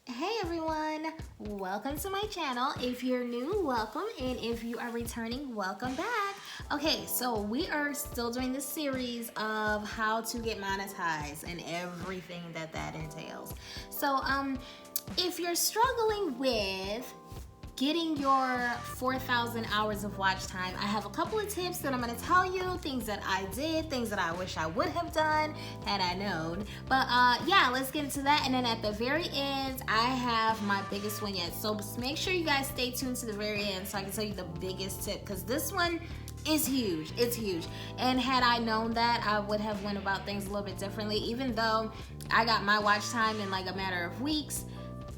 Hey everyone, welcome to my channel. If you're new, welcome, and if you are returning, welcome back. Okay, so we are still doing this series of how to get monetized and everything that entails. So if you're struggling with getting your 4,000 hours of watch time, I have a couple of tips that I'm going to tell you, things that I did, things that I wish I would have done had I known. But yeah, let's get into that. And then at the very end, I have my biggest one yet. So make sure you guys stay tuned to the very end so I can tell you the biggest tip, because this one is huge. It's huge. And had I known that, I would have went about things a little bit differently. Even though I got my watch time in like a matter of weeks,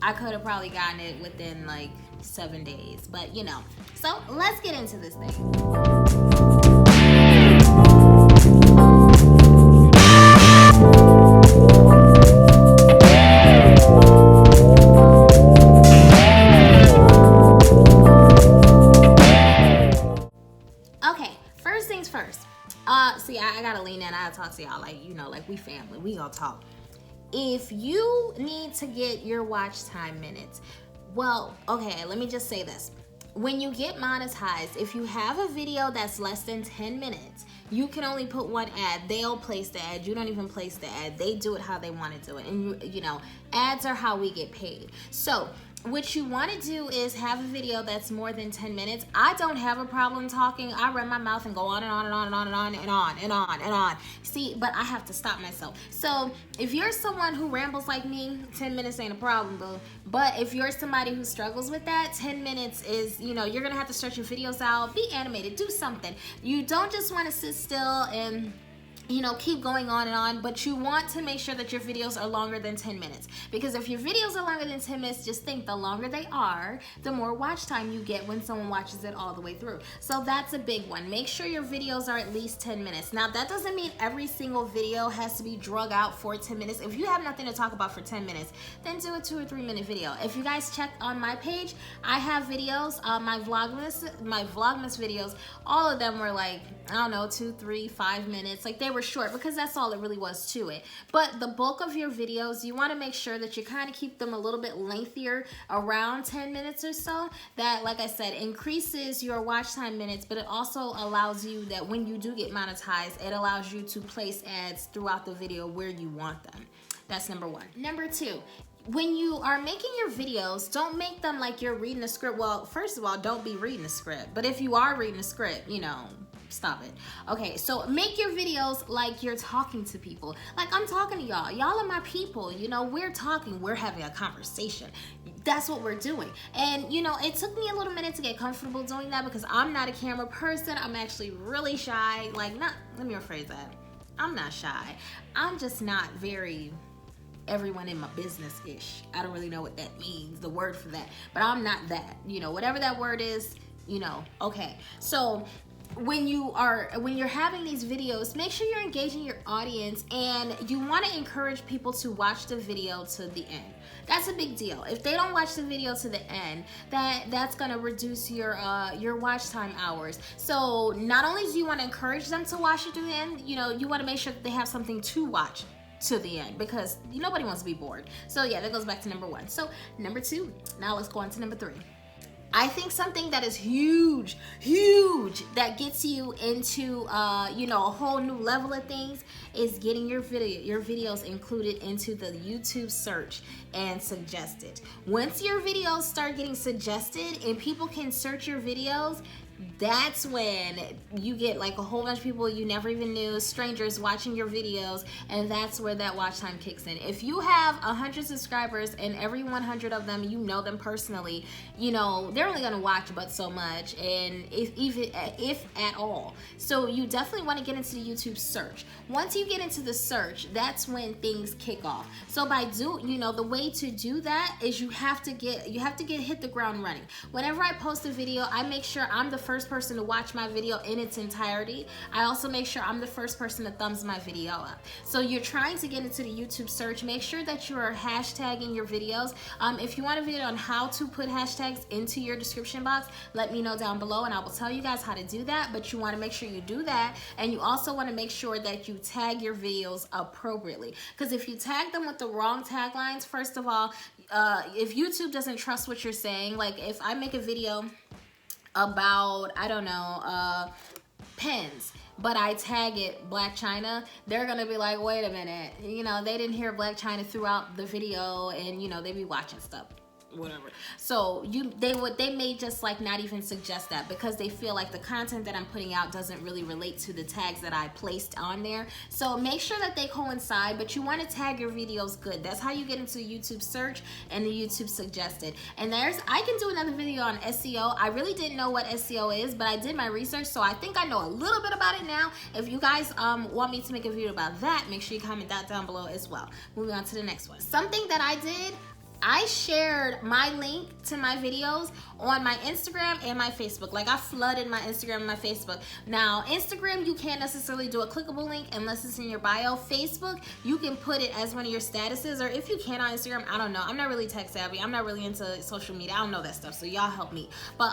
I could have probably gotten it within like 7 days, but you know. So let's get into this thing. Okay, first things first. See, I gotta lean in. I gotta talk to y'all like, you know, like we family. We gonna talk. If you need to get your watch time minutes, well, okay, let me just say this. When you get monetized, if you have a video that's less than 10 minutes, you can only put one ad. They'll place the ad. You don't even place the ad. They do it how they want to do it. And you know, ads are how we get paid. So what you want to do is have a video that's more than 10 minutes. I don't have a problem talking. I run my mouth and go on and on and on and on and on and on and on and on. See, but I have to stop myself. So if you're someone who rambles like me, 10 minutes ain't a problem, boo. But if you're somebody who struggles with that, 10 minutes is, you know, you're going to have to stretch your videos out, be animated, do something. You don't just want to sit still and, you know, keep going on and on, but you want to make sure that your videos are longer than 10 minutes. Because if your videos are longer than 10 minutes, just think the longer they are, the more watch time you get when someone watches it all the way through. So that's a big one. Make sure your videos are at least 10 minutes. Now, that doesn't mean every single video has to be drug out for 10 minutes. If you have nothing to talk about for 10 minutes, then do a 2 or 3 minute video. If you guys check on my page, I have videos, my Vlogmas videos, all of them were like, I don't know, 2, 3, 5 minutes. Like, they were short because that's all it really was to it. But the bulk of your videos, you want to make sure that you kind of keep them a little bit lengthier, around 10 minutes or so. That, like I said, increases your watch time minutes, but it also allows you that when you do get monetized, it allows you to place ads throughout the video where you want them. That's number one. Number two, when you are making your videos, don't make them like you're reading a script. Well, first of all, don't be reading a script. But if you are reading a script, you know, stop it. Okay, so make your videos like you're talking to people. Like I'm talking to y'all. Y'all are my people. You know, we're talking. We're having a conversation. That's what we're doing. And, you know, it took me a little minute to get comfortable doing that because I'm not a camera person. I'm actually really shy. Like, let me rephrase that. I'm not shy. I'm just not very everyone in my business-ish. I don't really know what that means, the word for that. But I'm not that. You know, whatever that word is, you know, okay. So when you're having these videos, make sure you're engaging your audience, and you want to encourage people to watch the video to the end. That's a big deal. If they don't watch the video to the end, that's gonna reduce your watch time hours. So not only do you want to encourage them to watch it to the end, you know, you want to make sure that they have something to watch to the end, because nobody wants to be bored. So yeah, that goes back to number one. So number two, now let's go on to number three. I think something that is huge, that gets you into, you know, a whole new level of things is getting your videos included into the YouTube search and suggested. Once your videos start getting suggested and people can search your videos, that's when you get like a whole bunch of people you never even knew, strangers watching your videos, and that's where that watch time kicks in. If you have 100 subscribers and every 100 of them, you know them personally, you know, they're only gonna watch but so much, and if at all. So you definitely want to get into the YouTube search. Once you get into the search, that's when things kick off. So the way to do that is you have to hit the ground running. Whenever I post a video, I make sure I'm the first person to watch my video in its entirety. I also make sure I'm the first person to thumbs my video up. So you're trying to get into the YouTube search, make sure that you are hashtagging your videos. If you want a video on how to put hashtags into your description box, let me know down below and I will tell you guys how to do that. But you want to make sure you do that, and you also want to make sure that you tag your videos appropriately, because if you tag them with the wrong taglines, first of all, if YouTube doesn't trust what you're saying, like if I make a video about, I don't know, pens, but I tag it Black China, they're gonna be like, wait a minute, you know, they didn't hear Black China throughout the video, and you know, they be watching stuff, whatever. So they may just like not even suggest that, because they feel like the content that I'm putting out doesn't really relate to the tags that I placed on there. So make sure that they coincide, but you want to tag your videos good. That's how you get into YouTube search and the YouTube suggested. And I can do another video on SEO. I really didn't know what SEO is, but I did my research, so I think I know a little bit about it now. If you guys want me to make a video about that, make sure you comment that down below as well. Moving on to the next one. Something that I did, I shared my link to my videos on my Instagram and my Facebook. Like I flooded my Instagram and my Facebook. Now, Instagram, you can't necessarily do a clickable link unless it's in your bio. Facebook, you can put it as one of your statuses, or if you can on Instagram, I don't know. I'm not really tech savvy. I'm not really into social media. I don't know that stuff, so y'all help me. But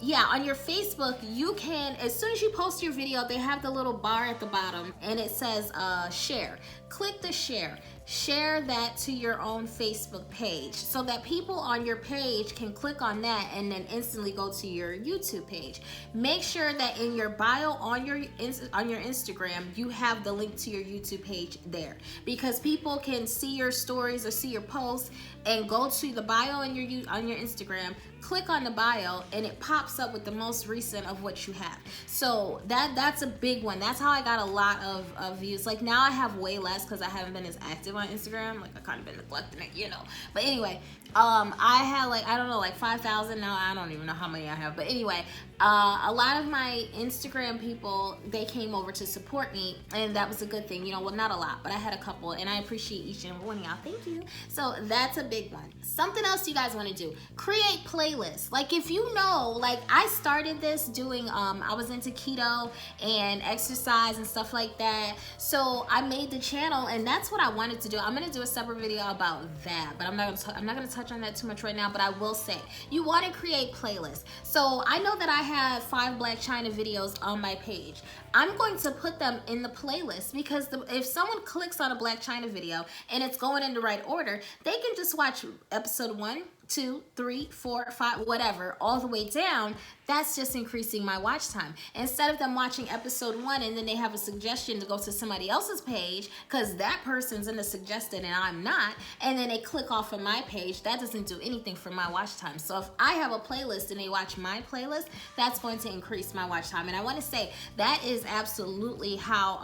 yeah, on your Facebook, you can, as soon as you post your video, they have the little bar at the bottom and it says share. Click the share. Share that to your own Facebook page so that people on your page can click on that and then instantly go to your YouTube page. Make sure that in your bio on your Instagram, you have the link to your YouTube page there, because people can see your stories or see your posts and go to the bio on your Instagram, click on the bio, and it pops up with the most recent of what you have. So that's a big one. That's how I got a lot of views. Like now I have way less because I haven't been as active on Instagram. Like I kind of been neglecting it, you know. But anyway, I had like, I don't know, like 5,000 now. I don't even know how many I have. But anyway, a lot of my Instagram people, they came over to support me, and that was a good thing. You know, well, not a lot, but I had a couple, and I appreciate each and every one of y'all. Thank you. So that's a big one. Something else you guys want to do, create playlists. Like if you know, like I started this doing, I was into keto and exercise and stuff like that. So I made the channel, and that's what I wanted to do. I'm going to do a separate video about that, but I'm not going to touch on that too much right now, but I will say you want to create playlists. So I know that I have 5 Black China videos on my page. I'm going to put them in the playlist, because if someone clicks on a Black China video and it's going in the right order, they can just watch episode 1, 2, 3, 4, 5, whatever, all the way down. That's just increasing my watch time. Instead of them watching episode 1 and then they have a suggestion to go to somebody else's page because that person's in the suggested and I'm not, and then they click off of my page, that doesn't do anything for my watch time. So if I have a playlist and they watch my playlist, that's going to increase my watch time. And I want to say that is absolutely how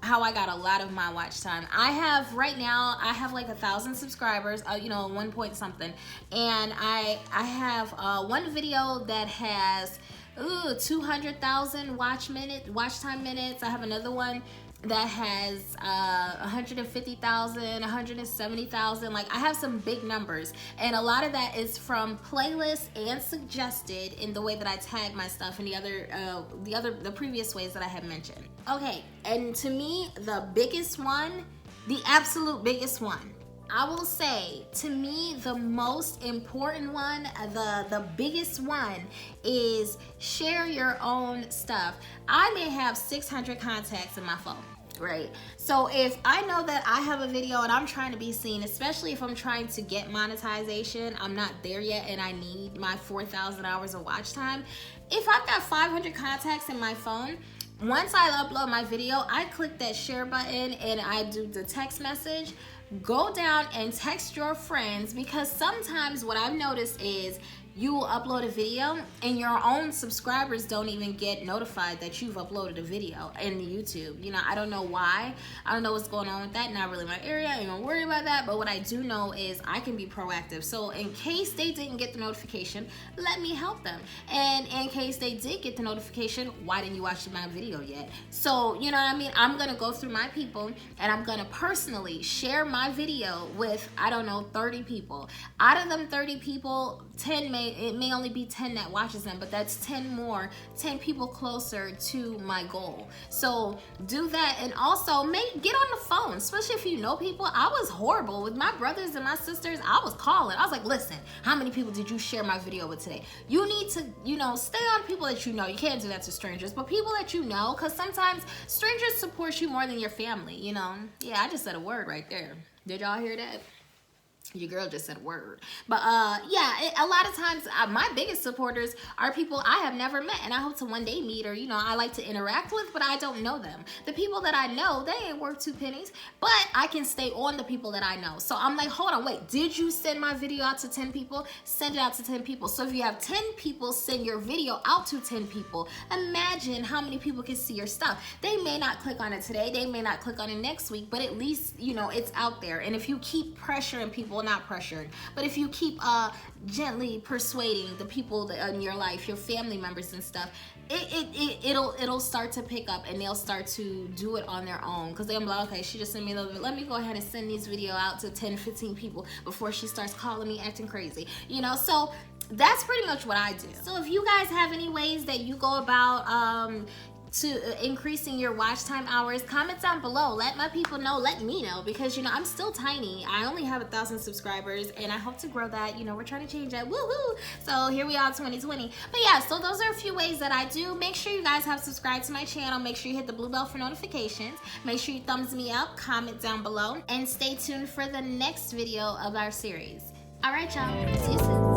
I got a lot of my watch time. I have right now, I have like 1,000 subscribers, you know, 1 point something, and I have one video that has 200,000 watch time minutes. I have another one that has 150,000, 170,000. Like I have some big numbers, and a lot of that is from playlists and suggested in the way that I tag my stuff and the previous ways that I had mentioned. Okay, and to me, the biggest one, the absolute biggest one, I will say, to me, the most important one, the biggest one is share your own stuff. I may have 600 contacts in my phone, right? So if I know that I have a video and I'm trying to be seen, especially if I'm trying to get monetization, I'm not there yet and I need my 4,000 hours of watch time. If I've got 500 contacts in my phone, once I upload my video, I click that share button and I do the text message. Go down and text your friends, because sometimes what I've noticed is you will upload a video and your own subscribers don't even get notified that you've uploaded a video in the YouTube. You know, I don't know why. I don't know what's going on with that. Not really my area. I ain't gonna worry about that. But what I do know is I can be proactive. So in case they didn't get the notification, let me help them. And in case they did get the notification, why didn't you watch my video yet? So, you know what I mean? I'm gonna go through my people and I'm gonna personally share my video with, I don't know, 30 people. Out of them 30 people, 10 may it may only be 10 that watches them, but that's 10 people closer to my goal. So do that. And also get on the phone, especially if you know people. I was horrible with my brothers and my sisters. I was calling. I was like, listen, how many people did you share my video with today? You need to, stay on people that you know. You can't do that to strangers, but people that you know, because sometimes strangers support you more than your family, Yeah, I just said a word right there. Did y'all hear that? Your girl just said a word. But yeah, a lot of times my biggest supporters are people I have never met and I hope to one day meet, or I like to interact with, but I don't know them. The people that I know, they ain't worth 2 pennies, but I can stay on the people that I know. So I'm like, hold on, wait, did you send my video out to 10 people? Send it out to 10 people. So if you have 10 people send your video out to 10 people, imagine how many people can see your stuff. They may not click on it today, they may not click on it next week, but at least it's out there. And if you keep pressuring people, not pressured, but if you keep gently persuading the people in your life, your family members and stuff, it'll start to pick up, and they'll start to do it on their own, because they'll be like, okay, she just sent me a little bit, let me go ahead and send this video out to 10-15 people before she starts calling me acting crazy, so that's pretty much what I do. So if you guys have any ways that you go about to increasing your watch time hours, comment down below. Let my people know, let me know, because I'm still tiny. I only have 1,000 subscribers and I hope to grow that. We're trying to change that. Woohoo! So here we are, 2020. But yeah, so those are a few ways that I do. Make sure you guys have subscribed to my channel. Make sure you hit the blue bell for notifications. Make sure you thumbs me up, comment down below, and stay tuned for the next video of our series. All right, y'all. See you soon.